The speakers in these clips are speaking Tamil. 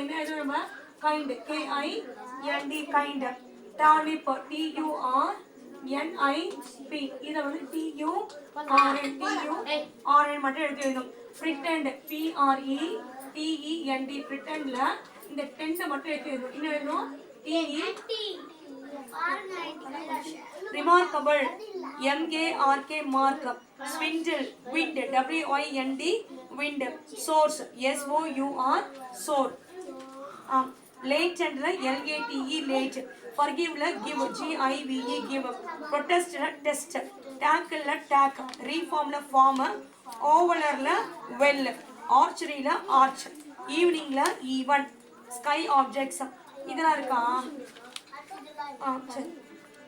என்ன எழுதுறோம் நம்ம kind KIND kind turnip TURNIP இத வந்து TURN மட்டும் எடுத்து எழுதணும் pretend PRETEND pretendல இந்த டெண்ட் மட்டும் எடுத்து எழுதணும் என்ன எழுதணும் remarkable MARK mark swindle wind WIND wind source SOUR soar latent LATE late forgive give GIVE give protest test tackle tack reform form overler well archery arch evening even sky objects இதெல்லாம் இருக்கா சரி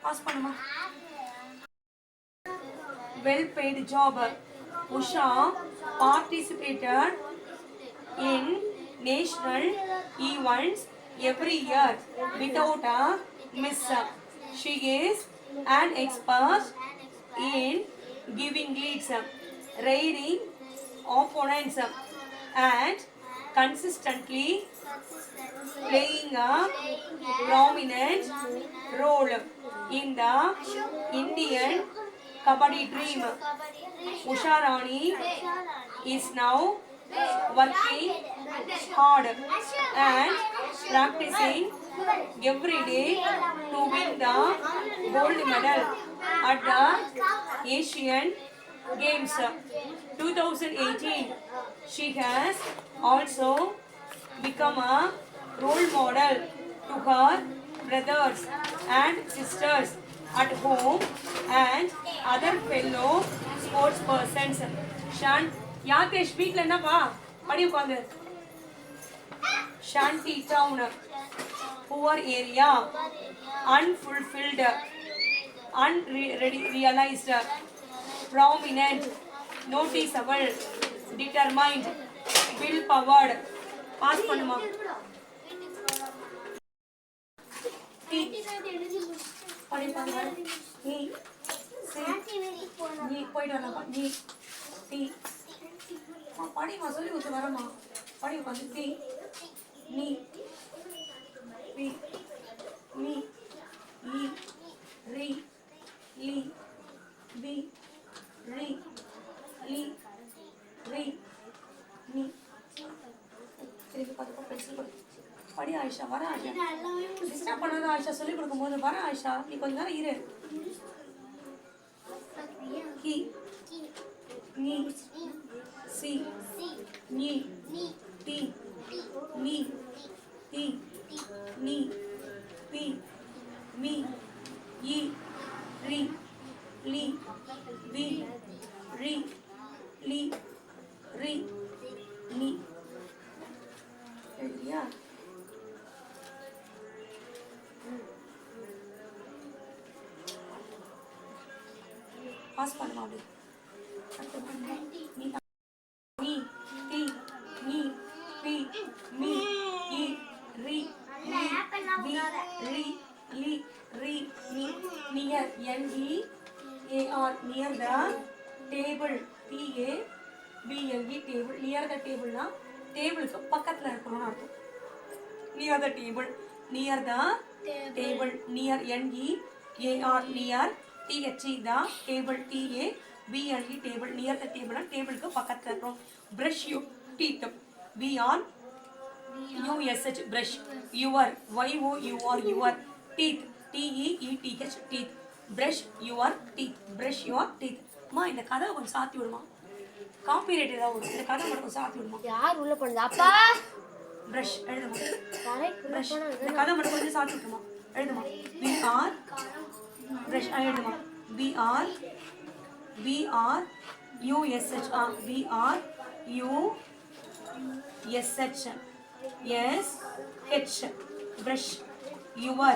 பாஸ் பண்ணுமா well paid job Usha participated in national events every year without a miss she is an expert in giving leads raiding opponents and consistently playing a prominent role in the Indian Kabaddi dream. Usha Rani is now working hard and practicing every day to win the gold medal at the Asian Games 2018. She has also become a role model to her brothers and sisters at home and other fellow sports persons. Yatesh வீட்ல என்னப்பா படி உட்கார்ந்து Shanty town poor area unfulfilled unrealized prominent noticeable determined will powered pass பண்ணுமா படி பாருங்க நீ போயிட்டு வரலாமா நீ டி படிமா சொல்லி கொடுத்து வரமா படி உட்காந்து டி நீ பி நீ ஈ ரி லி பி ரி லி ரி நீ திருப்பி பார்த்து பென்சில் கொடு படி ஆயிஷா வர ஆயிஷா டிஸ்டர்ப் பண்ணாத ஆயிஷா சொல்லி கொடுக்கும்போது வர ஆயிஷா நீ கொஞ்ச நேரம் இரு கி நீ சி நீ டி நீ டி நீ பி மீ ஈ ரி லி வி ரி லி ரி நீ எழுதியா பாஸ் பண்ணுமா அப்படி நீ நீ டி நீ பி மீ ஈ ரி லி வி ரி லி ரி நீ near NEAR near the table TABLE table near the table னா டேபிளுக்கு பக்கத்துல இருக்கணும்னு அர்த்தம் near the table near the table near NEAR near THE the table TABLE table near the table டேபிளுக்கு பக்கத்துல இருக்கணும் brush your teeth BRUSH brush your your teeth TEETH teeth brush your teeth மா இந்த கதவை கொஞ்சம் சாத்தி விடுமா காப்பிரைட் ஏதாவது இந்த கதை மட்டும் சாத்தி விடுமா யார் உள்ள போனது அப்பா பிரஷ் எழுதுமா பிரஷ் இந்த கதை மட்டும் கொஞ்சம் சாத்தி விட்டுமா எழுதுமா BR பிரஷ் எழுதுமா BR USH BRUSH brush your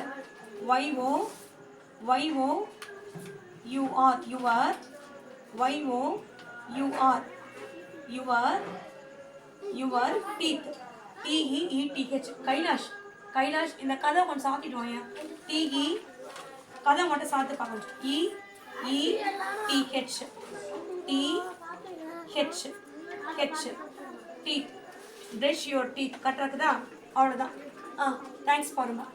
YOUR your teeth TEETH Kailash இந்த கதை கொஞ்சம் சாத்திட்டு வாங்க TE கதை மட்டும் சாத்து பார்க்கணும் EETH TH teeth brush your teeth கரெக்டா இருக்குதா அவ்வளோதான். தேங்க்ஸ் பாருமா.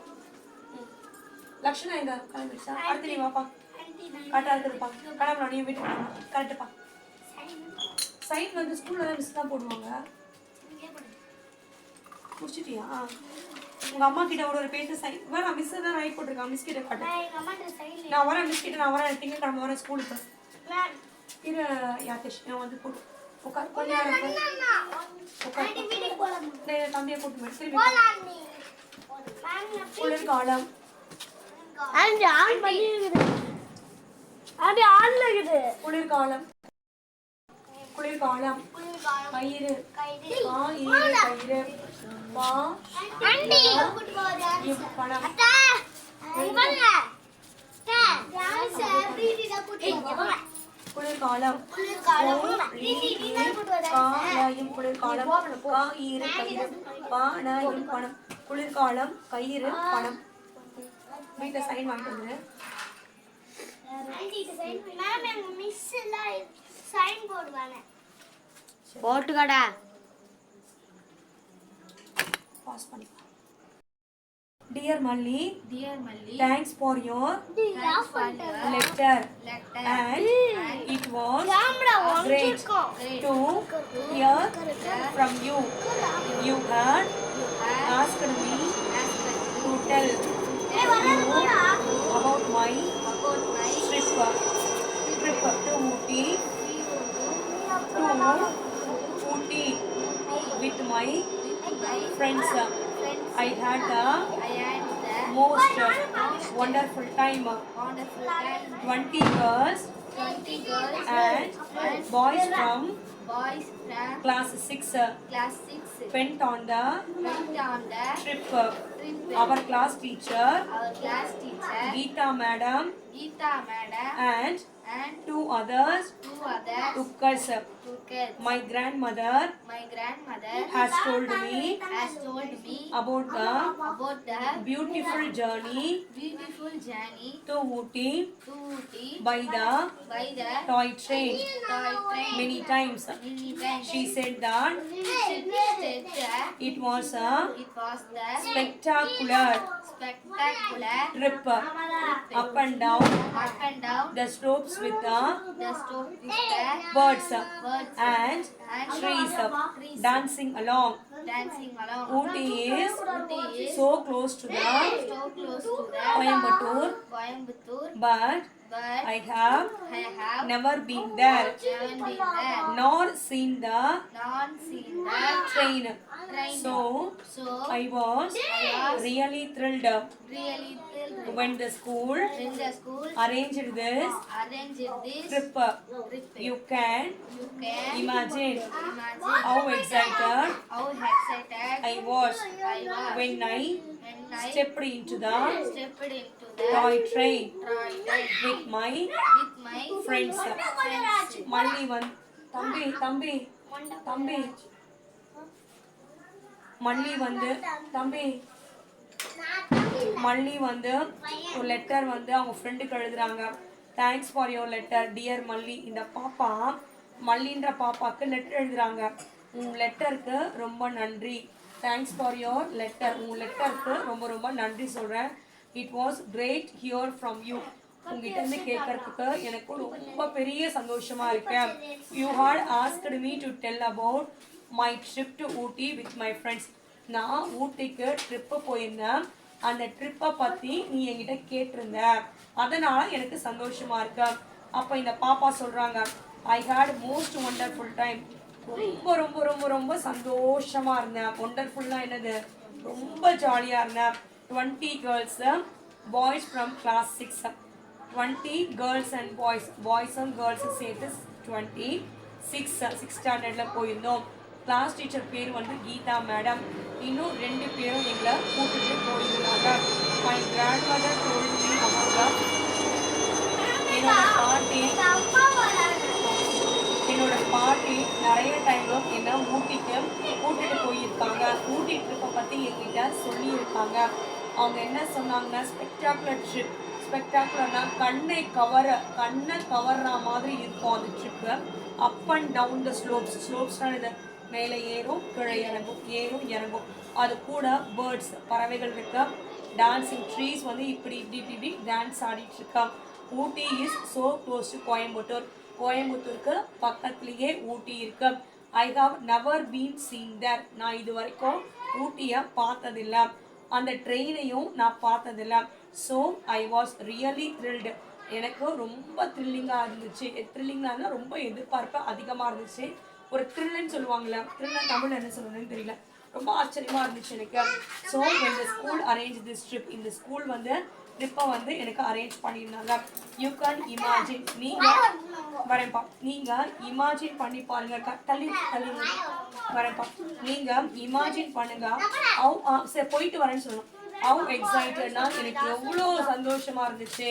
லக்ஷனா எங்க கிளம்பிடுச்சா? அடுத்து நீ வாப்பா. கரெக்டாக இருக்குதுப்பா. கிளம்பலாம், நீ வீட்டுக்கு போகணும். கரெக்டுப்பா. சைன் வந்து ஸ்கூலில் தான் மிஸ் தான் போடுவாங்க. முடிச்சிட்டியா? உங்கள் அம்மா கிட்ட ஒரு பேஜ் சைன் வேணாம், மிஸ் தான் ரைட் போட்டிருக்காங்க. மிஸ் கிட்ட காட்டு. நான் வரேன், மிஸ் கிட்ட நான் வரேன். திங்கக்கிழமை வரேன் ஸ்கூலுக்கு. இரு யாகேஷ், நான் வந்து போட்டு உட்கார். கொஞ்ச நேரம் உட்கார். தம்பியை போட்டு போய் திரும்பி குளிர்காலம். குளிர்காலம். குளிர்காலம். கயிறு. கயிறு. பணம். குளிர்காலம். குளிர்காலம். கயிறு. பணம். குளிர்காலம். கயிறு. பணம். வீட்டில் சைன் வாங்கிட்டு வந்து போட்டுக்கடா. பாஸ் பண்ணி. Dear Malli, thanks for your letter. And it was great to hear from you. You had asked me to tell you about my trip to Ooty with my friends. I had the most wonderful time. 20 girls and boys from class 6 went on the trip. Our class teacher Geeta madam and two others took us. My grandmother has told me about the beautiful journey to Ooty by the toy train. Many times she said that it was a spectacular trip up and down the slopes with the birds and trees dancing along. Ooty is so close to the Coimbatore, but I have never been there nor seen the train. So I was really thrilled when the school arranged this trip. You can imagine how excited I was when I stepped into the toy train with my friends. Malli one தம்பி மல்லி வந்து ஒரு லெட்டர் வந்து அவங்க ஃப்ரெண்டுக்கு எழுதுறாங்க. Thanks for your letter dear மல்லி. இந்த பாப்பா மல்லின்ற பாப்பாவுக்கு லெட்டர் எழுதுறாங்க. உங்கள் லெட்டருக்கு ரொம்ப நன்றி. Thanks for your letter. உங்கள் லெட்டருக்கு ரொம்ப நன்றி சொல்கிறேன். It was great hear from you. உங்ககிட்ட இருந்து கேட்கறதுக்கு எனக்கு ரொம்ப பெரிய சந்தோஷமா இருக்கு. You had asked me to tell about my trip to Ooty with my friends. நான் ஊட்டிக்கு ட்ரிப்பு போயிருந்தேன். அந்த ட்ரிப்பை பற்றி நீ என்கிட்ட கேட்டிருந்த, அதனால் எனக்கு சந்தோஷமாக இருக்கு. அப்போ இந்த பாப்பா சொல்கிறாங்க, I had most wonderful time. ரொம்ப சந்தோஷமாக இருந்தேன். ஒண்டர்ஃபுல்லாக என்னது, ரொம்ப ஜாலியாக இருந்தேன். 20 girls boys from class 6. 20 girls and பாய்ஸும் கேர்ள்ஸும் சேர்த்து 20. 6 ஸ்டாண்டர்டில் போயிருந்தோம். கிளாஸ் டீச்சர் பேர் வந்து கீதா மேடம். இன்னும் 2 பேரும் எங்களை கூப்பிட்டு போயிருந்தாங்க. மை கிராண்ட் மதர் தோல்வி அவங்க என்னோட பாட்டி நிறைய டைமும் என்ன ஊட்டிக்கு கூட்டிட்டு போயிருக்காங்க. ஊட்டி ட்ரிப்பை பற்றி எங்கிட்ட சொல்லியிருக்காங்க. அவங்க என்ன சொன்னாங்கன்னா, ஸ்பெக்டாகுலர் ட்ரிப். ஸ்பெக்டாகுலர்னா கண்ணை கவர்ற மாதிரி இருக்கும் அந்த trip. Up and down the ஸ்லோப்ஸ்னால் இது மேலே ஏறும் கீழே இறங்கும் ஏறும் இறங்கும். அது கூட பேர்ட்ஸ் பறவைகள் இருக்கு. டான்சிங் ட்ரீஸ் வந்து இப்படி இப்படி இப்படி இப்படி டான்ஸ் ஆடிட்டு இருக்கா. Ooty is so close to Coimbatore. கோயம்புத்தூருக்கு பக்கத்துலேயே ஊட்டி இருக்கு. I have never been seen there. நான் இது வரைக்கும் ஊட்டியை பார்த்ததில்லை. அந்த ட்ரெயினையும் நான் பார்த்ததில்லை. So I was really thrilled. எனக்கு ரொம்ப த்ரில்லிங்காக இருந்துச்சு. த்ரில்லிங்காக இருந்தால் ரொம்ப எதிர்பார்ப்பு அதிகமாக இருந்துச்சு. ஒரு த்ரில்லுன்னு சொல்லுவாங்கள்ல, த்ரில்லுன்னு தமிழ் என்ன சொல்லணும்னு தெரியல. ரொம்ப ஆச்சரியமாக இருந்துச்சு எனக்கு. ஸோ இந்த ஸ்கூல் அரேஞ்ச் திஸ் ட்ரிப். இந்த ஸ்கூல் வந்து ட்ரிப்பை வந்து எனக்கு அரேஞ்ச் பண்ணியிருந்தாங்க. You can imagine. நீங்கள் வரேன்ப்பா, நீங்கள் இமேஜின் பண்ணி பாருங்க. தள்ளி தள்ளி வரேன்ப்பா. நீங்கள் இமேஜின் பண்ணுங்க. சரி போயிட்டு வரேன்னு சொல்லணும். How excitedனா எனக்கு எவ்வளோ சந்தோஷமா இருந்துச்சு.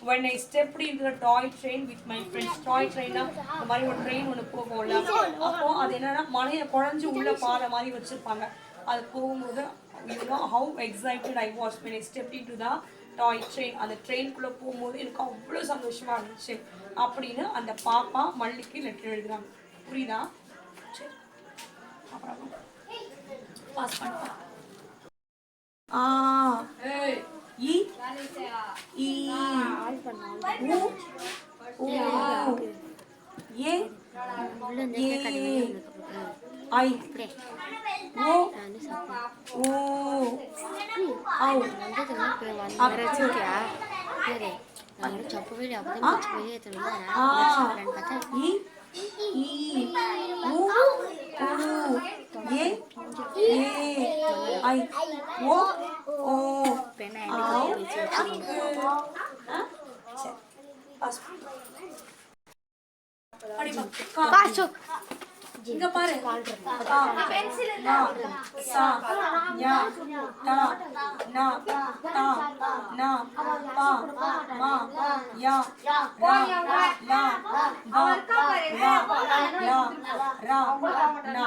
when I stepped into the toy train with my friends. toy trainனா இந்த மாதிரி ஒரு ட்ரெயின் ஒன்று போகும்ல, அப்போ அது என்னன்னா மலையை குழஞ்சு உள்ள பாதை மாதிரி வச்சிருப்பாங்க. அது போகும்போது you know how excited I was when I stepped into the toy train. அந்த ட்ரெயின்குள்ளே போகும்போது எனக்கு அவ்வளோ சந்தோஷமா இருந்துச்சு அப்படின்னு அந்த பாப்பா மல்லிக்கு லெட்டர் எழுதுறாங்க. புரியுதா? சரி அப்புறம் பாஸ் பண்ணா. இ இ உ ஊ ஏ ஏ ஐ ஓ ஓ ஔ இ இ உ ஊ ஏ ஏ ஐ ஓ ஓ இங்க பாரு. கா நா சா ஞா டா நா தா நா பா மா யா ரா லா வா ரா லா ரா நா.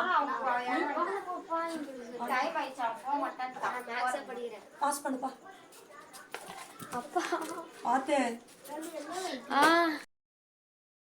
பாஸ் பண்ணுப்பா. அப்பா பாத்து